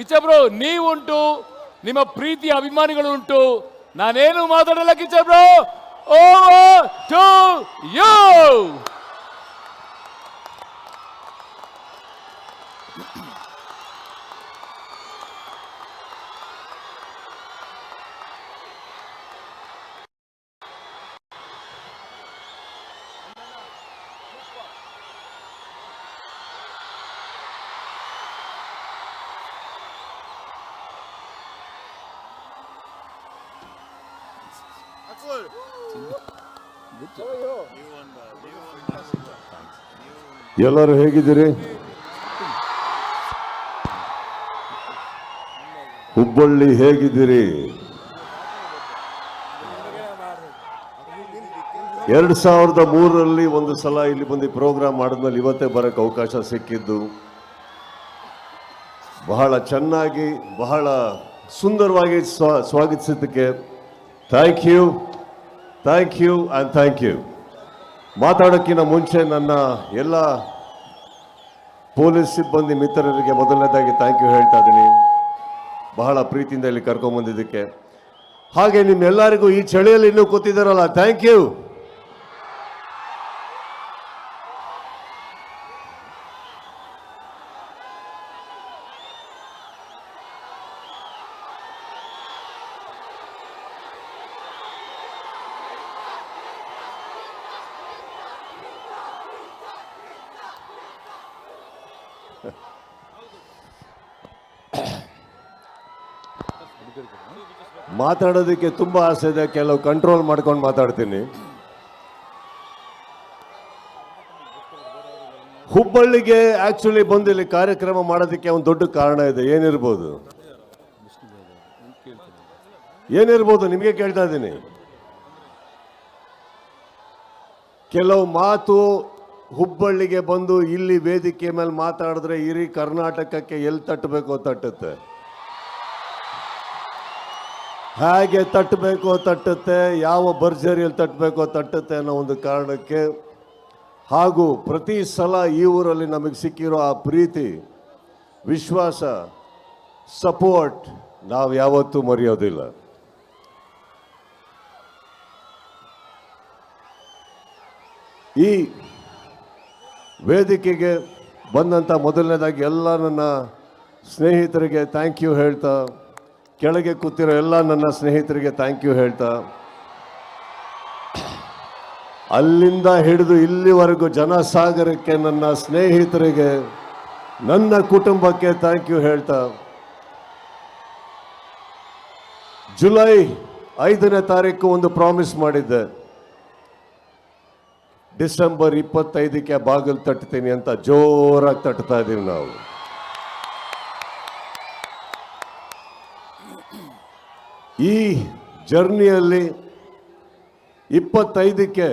ಕಿಚ್ಚಬ್ರು ನೀವುಂಟು, ನಿಮ್ಮ ಪ್ರೀತಿಯ ಅಭಿಮಾನಿಗಳು ಉಂಟು, ನಾನೇನು ಮಾತಾಡಲ್ಲ ಕಿಚ್ಚಬ್ರು. Over to you. ಎಲ್ಲರೂ ಹೇಗಿದ್ದೀರಿ? ಹುಬ್ಬಳ್ಳಿ ಹೇಗಿದ್ದೀರಿ? 2003ರಲ್ಲಿ ಒಂದು ಸಲ ಇಲ್ಲಿ ಬಂದು ಪ್ರೋಗ್ರಾಮ್ ಮಾಡಿದ್ಮೇಲೆ ಇವತ್ತೇ ಬರೋಕ್ಕೆ ಅವಕಾಶ ಸಿಕ್ಕಿದ್ದು. ಬಹಳ ಚೆನ್ನಾಗಿ ಬಹಳ ಸುಂದರವಾಗಿ ಸ್ವಾಗತಿಸಿದ್ದಕ್ಕೆ thank you and thank you. ಮಾತಾಡೋಕ್ಕಿಂತ ಮುಂಚೆ ನನ್ನ ಎಲ್ಲ ಪೊಲೀಸ್ ಸಿಬ್ಬಂದಿ ಮಿತ್ರರಿಗೆ ಮೊದಲನೇದಾಗಿ ಥ್ಯಾಂಕ್ ಯು ಹೇಳ್ತಾ ಇದ್ದೀನಿ, ಬಹಳ ಪ್ರೀತಿಯಿಂದ ಇಲ್ಲಿ ಕರ್ಕೊಂಬಂದಿದ್ದಕ್ಕೆ. ಹಾಗೆ ನಿಮ್ಮೆಲ್ಲರಿಗೂ ಈ ಚಳಿಯಲ್ಲಿ ಇನ್ನೂ ಕೂತಿದ್ದಾರಲ್ಲ, ಥ್ಯಾಂಕ್ ಯು. ಮಾತಾಡೋದಕ್ಕೆ ತುಂಬ ಆಸೆ ಇದೆ, ಕೆಲವು ಕಂಟ್ರೋಲ್ ಮಾಡ್ಕೊಂಡು ಮಾತಾಡ್ತೀನಿ. ಹುಬ್ಬಳ್ಳಿಗೆ ಆಕ್ಚುಲಿ ಬಂದು ಇಲ್ಲಿ ಕಾರ್ಯಕ್ರಮ ಮಾಡೋದಕ್ಕೆ ಒಂದು ದೊಡ್ಡ ಕಾರಣ ಇದೆ. ಏನಿರ್ಬೋದು ನಿಮಗೆ ಕೇಳ್ತಾ ಇದ್ದೀನಿ. ಕೆಲವು ಮಾತು ಹುಬ್ಬಳ್ಳಿಗೆ ಬಂದು ಇಲ್ಲಿ ವೇದಿಕೆ ಮೇಲೆ ಮಾತಾಡಿದ್ರೆ ಇಡೀ ಕರ್ನಾಟಕಕ್ಕೆ ಎಲ್ಲಿ ತಟ್ಟಬೇಕೋ ತಟ್ಟುತ್ತೆ, ಹೇಗೆ ತಟ್ಟಬೇಕೋ ತಟ್ಟುತ್ತೆ, ಯಾವ ಭರ್ಜರಿಯಲ್ಲಿ ತಟ್ಟಬೇಕೋ ತಟ್ಟುತ್ತೆ ಅನ್ನೋ ಒಂದು ಕಾರಣಕ್ಕೆ, ಹಾಗೂ ಪ್ರತಿ ಸಲ ಈ ಊರಲ್ಲಿ ನಮಗೆ ಸಿಕ್ಕಿರೋ ಆ ಪ್ರೀತಿ, ವಿಶ್ವಾಸ, ಸಪೋರ್ಟ್ ನಾವು ಯಾವತ್ತೂ ಮರೆಯೋದಿಲ್ಲ. ಈ ವೇದಿಕೆಗೆ ಬಂದಂಥ ಮೊದಲನೇದಾಗಿ ಎಲ್ಲ ನನ್ನ ಸ್ನೇಹಿತರಿಗೆ ಥ್ಯಾಂಕ್ ಯು ಹೇಳ್ತಾ, ಕೆಳಗೆ ಕೂತಿರೋ ಎಲ್ಲ ನನ್ನ ಸ್ನೇಹಿತರಿಗೆ ಥ್ಯಾಂಕ್ ಯು ಹೇಳ್ತಾ, ಅಲ್ಲಿಂದ ಹಿಡಿದು ಇಲ್ಲಿವರೆಗೂ ಜನಸಾಗರಕ್ಕೆ ನನ್ನ ಸ್ನೇಹಿತರಿಗೆ, ನನ್ನ ಕುಟುಂಬಕ್ಕೆ ಥ್ಯಾಂಕ್ ಯು ಹೇಳ್ತಾ, ಜುಲೈ 5ನೇ ತಾರೀಕು ಒಂದು ಪ್ರಾಮಿಸ್ ಮಾಡಿದ್ದೆ, ಡಿಸೆಂಬರ್ 25ಕ್ಕೆ ಬಾಗಿಲು ತಟ್ತೀನಿ ಅಂತ ಜೋರಾಗಿ ತಟ್ತಾ ಇದ್ದೀವಿ ನಾವು. ಈ ಜರ್ನಿಯಲ್ಲಿ 25ಕ್ಕೆ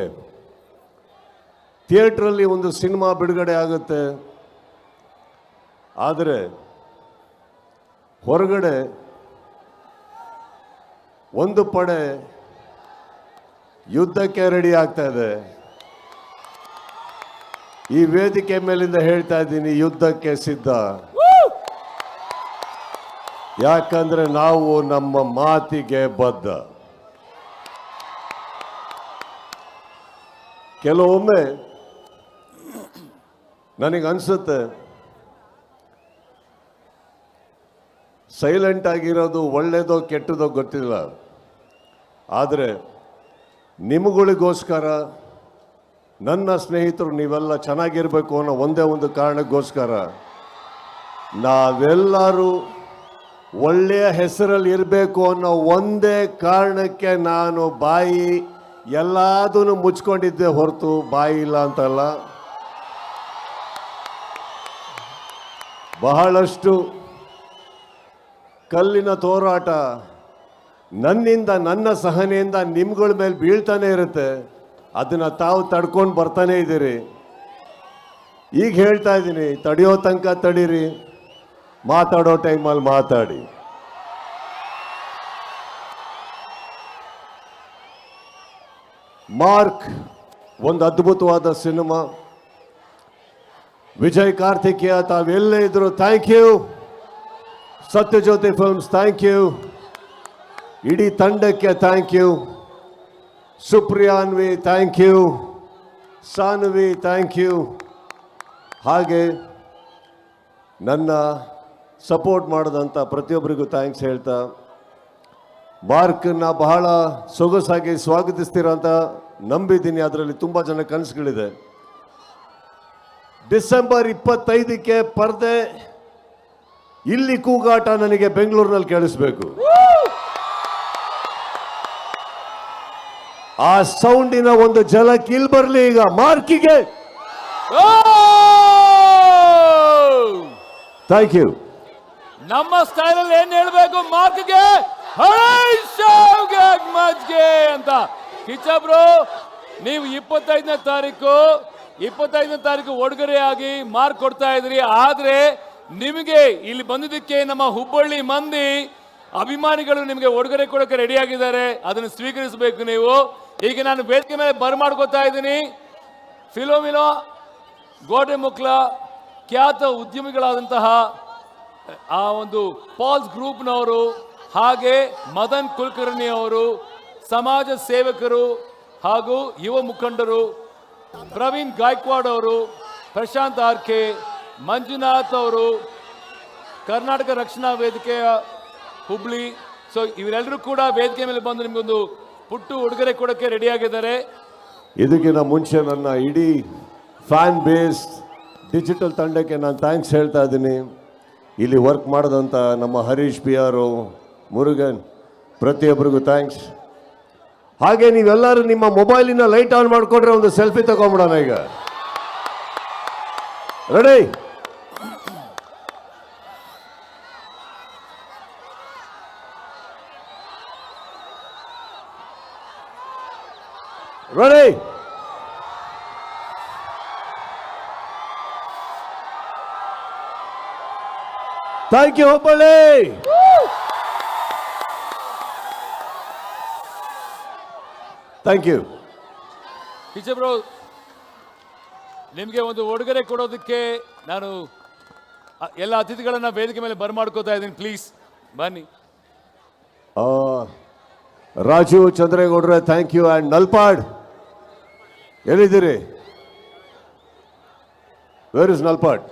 ಥಿಯೇಟ್ರಲ್ಲಿ ಒಂದು ಸಿನಿಮಾ ಬಿಡುಗಡೆ ಆಗುತ್ತೆ. ಆದರೆ ಹೊರಗಡೆ ಒಂದು ಪಡೆ ಯುದ್ಧಕ್ಕೆ ರೆಡಿ ಆಗ್ತಾ ಇದೆ. ಈ ವೇದಿಕೆ ಮೇಲಿಂದ ಹೇಳ್ತಾ ಇದ್ದೀನಿ, ಯುದ್ಧಕ್ಕೆ ಸಿದ್ಧ. ಯಾಕಂದ್ರೆ ನಾವು ನಮ್ಮ ಮಾತಿಗೆ ಬದ್ಧ. ಕೆಲವೊಮ್ಮೆ ನನಗನ್ಸುತ್ತೆ ಸೈಲೆಂಟ್ ಆಗಿರೋದು ಒಳ್ಳೆಯದೋ ಕೆಟ್ಟದೋ ಗೊತ್ತಿಲ್ಲ, ಆದರೆ ನಿಮಗಳಿಗೋಸ್ಕರ, ನನ್ನ ಸ್ನೇಹಿತರು ನೀವೆಲ್ಲ ಚೆನ್ನಾಗಿರಬೇಕು ಅನ್ನೋ ಒಂದೇ ಒಂದು ಕಾರಣಕ್ಕೋಸ್ಕರ ನಾವೆಲ್ಲರೂ ಒಳ್ಳೆಯ ಹೆಸರಲ್ಲಿ ಇರಬೇಕು ಅನ್ನೋ ಒಂದೇ ಕಾರಣಕ್ಕೆ ನಾನು ಬಾಯಿ ಎಲ್ಲದನ್ನು ಮುಚ್ಕೊಂಡಿದ್ದೆ ಹೊರತು ಬಾಯಿ ಇಲ್ಲ ಅಂತಲ್ಲ. ಬಹಳಷ್ಟು ಕಲ್ಲಿನ ತೋರಾಟ ನನ್ನಿಂದ, ನನ್ನ ಸಹನೆಯಿಂದ ನಿಮ್ಗಳ ಮೇಲೆ ಬೀಳ್ತಾನೆ ಇರುತ್ತೆ. ಅದನ್ನು ತಾವು ತಡ್ಕೊಂಡು ಬರ್ತಾನೆ ಇದ್ದೀರಿ. ಈಗ ಹೇಳ್ತಾ ಇದ್ದೀನಿ, ತಡೆಯೋ ತನಕ ತಡೀರಿ, ಮಾತಾಡೋ ಟೈಮಲ್ಲಿ ಮಾತಾಡಿ. ಮಾರ್ಕ್ ಒಂದು ಅದ್ಭುತವಾದ ಸಿನಿಮಾ. ವಿಜಯ್ ಕಾರ್ತಿಕೇಯ ತಾವೆಲ್ಲೇ ಇದ್ರು thank you. Sathyajyothi films thank you. ಇಡೀ ತಂಡಕ್ಕೆ thank you. Supriyanvi thank you. Saanvi thank you. ಹಾಗೆ ನನ್ನ ಸಪೋರ್ಟ್ ಮಾಡಿದಂಥ ಪ್ರತಿಯೊಬ್ಬರಿಗೂ ಥ್ಯಾಂಕ್ಸ್ ಹೇಳ್ತಾ, ಮಾರ್ಕನ್ನ ಬಹಳ ಸೊಗಸಾಗಿ ಸ್ವಾಗತಿಸ್ತೀರ ಅಂತ ನಂಬಿದ್ದೀನಿ. ಅದರಲ್ಲಿ ತುಂಬ ಜನ ಕನಸುಗಳಿದೆ. ಡಿಸೆಂಬರ್ 25ಕ್ಕೆ ಪರ್ದೆ, ಇಲ್ಲಿ ಕೂಗಾಟ ನನಗೆ ಬೆಂಗಳೂರಿನಲ್ಲಿ ಕೇಳಿಸ್ಬೇಕು. ಆ ಸೌಂಡಿನ ಒಂದು ಝಲಕ್ ಇಲ್ಲಿ ಬರಲಿ ಈಗ ಮಾರ್ಕಿಗೆ. Thank you. ನಮ್ಮ ಸ್ಟೈಲ್ ಅಲ್ಲಿ ಏನ್ ಹೇಳ್ಬೇಕು ಮಾರ್ಕ್ಗೆ ಮಜ್ಗೆ ಅಂತ. ಕಿಚ್ಚ ಬ್ರೋ, ನೀವು 25ನೇ ತಾರೀಕು ಉಡುಗೊರೆಯಾಗಿ ಮಾರ್ಕ್ ಕೊಡ್ತಾ ಇದ್ರಿ. ಆದ್ರೆ ನಿಮಗೆ ಇಲ್ಲಿ ಬಂದಿದ್ದಕ್ಕೆ ನಮ್ಮ ಹುಬ್ಬಳ್ಳಿ ಮಂದಿ ಅಭಿಮಾನಿಗಳು ನಿಮಗೆ ಉಡುಗೊರೆ ಕೊಡೋಕೆ ರೆಡಿ ಆಗಿದ್ದಾರೆ. ಅದನ್ನು ಸ್ವೀಕರಿಸಬೇಕು ನೀವು. ಈಗ ನಾನು ವೇದಿಕೆ ಮೇಲೆ ಬರಮಾಡ್ಕೋತಾ ಇದ್ದೀನಿ. ಫಿಲೋಮಿನೋ ಗೋಡೆಮುಕ್ಲ ಖ್ಯಾತ ಉದ್ಯಮಿಗಳಾದಂತಹ ಆ ಒಂದು ಪಾಲ್ಸ್ ಗ್ರೂಪ್ನವರು, ಹಾಗೆ ಮದನ್ ಕುಲಕರ್ಣಿ ಅವರು, ಸಮಾಜ ಸೇವಕರು ಹಾಗೂ ಯುವ ಮುಖಂಡರು, ಪ್ರವೀಣ್ ಗಾಯಕ್ವಾಡ್ ಅವರು, ಪ್ರಶಾಂತ್ ಆರ್ಕೆ, ಮಂಜುನಾಥ್ ಅವರು, ಕರ್ನಾಟಕ ರಕ್ಷಣಾ ವೇದಿಕೆಯ ಹುಬ್ಳಿ. ಸೊ ಇವರೆಲ್ಲರೂ ಕೂಡ ವೇದಿಕೆ ಮೇಲೆ ಬಂದು ನಿಮಗೊಂದು ಪುಟ್ಟು ಉಡುಗೊರೆ ಕೊಡೋಕ್ಕೆ ರೆಡಿಯಾಗಿದ್ದಾರೆ. ಇದಕ್ಕಿಂತ ಮುಂಚೆ ನನ್ನ ಇಡೀ ಫ್ಯಾನ್ ಬೇಸ್ ಡಿಜಿಟಲ್ ತಂಡಕ್ಕೆ ನಾನು ಥ್ಯಾಂಕ್ಸ್ ಹೇಳ್ತಾ ಇದ್ದೀನಿ. ಇಲ್ಲಿ ವರ್ಕ್ ಮಾಡಿದಂಥ ನಮ್ಮ ಹರೀಶ್ ಪಿ ಆರ್, ಮುರುಗನ್, ಪ್ರತಿಯೊಬ್ಬರಿಗೂ ಥ್ಯಾಂಕ್ಸ್. ಹಾಗೆ ನೀವೆಲ್ಲರೂ ನಿಮ್ಮ ಮೊಬೈಲಿನ ಲೈಟ್ ಆನ್ ಮಾಡಿಕೊಂಡ್ರೆ ಒಂದು ಸೆಲ್ಫಿ ತಗೊಂಡ್ಬಿಡೋಣ ಈಗ. Ready? Ready? Thank you Hubballi. Thank you. Kichcha bro, ನಿಮಗೆ ಒಂದು ಉಡುಗೊರೆ ಕೊಡೋದಕ್ಕೆ ನಾನು ಎಲ್ಲ ಅತಿಥಿಗಳನ್ನ ವೇದಿಕೆ ಮೇಲೆ ಬರಮಾಡ್ಕೋತಾ ಇದ್ದೀನಿ. ಪ್ಲೀಸ್ ಬನ್ನಿ. ರಾಜು ಚಂದ್ರೇಗೌಡ್ರೆ ಥ್ಯಾಂಕ್ ಯು. ಆ್ಯಂಡ್ ನಲ್ಪಾಡ್ ಎಲ್ಲಿದ್ದೀರಿ? Where is Nalpad?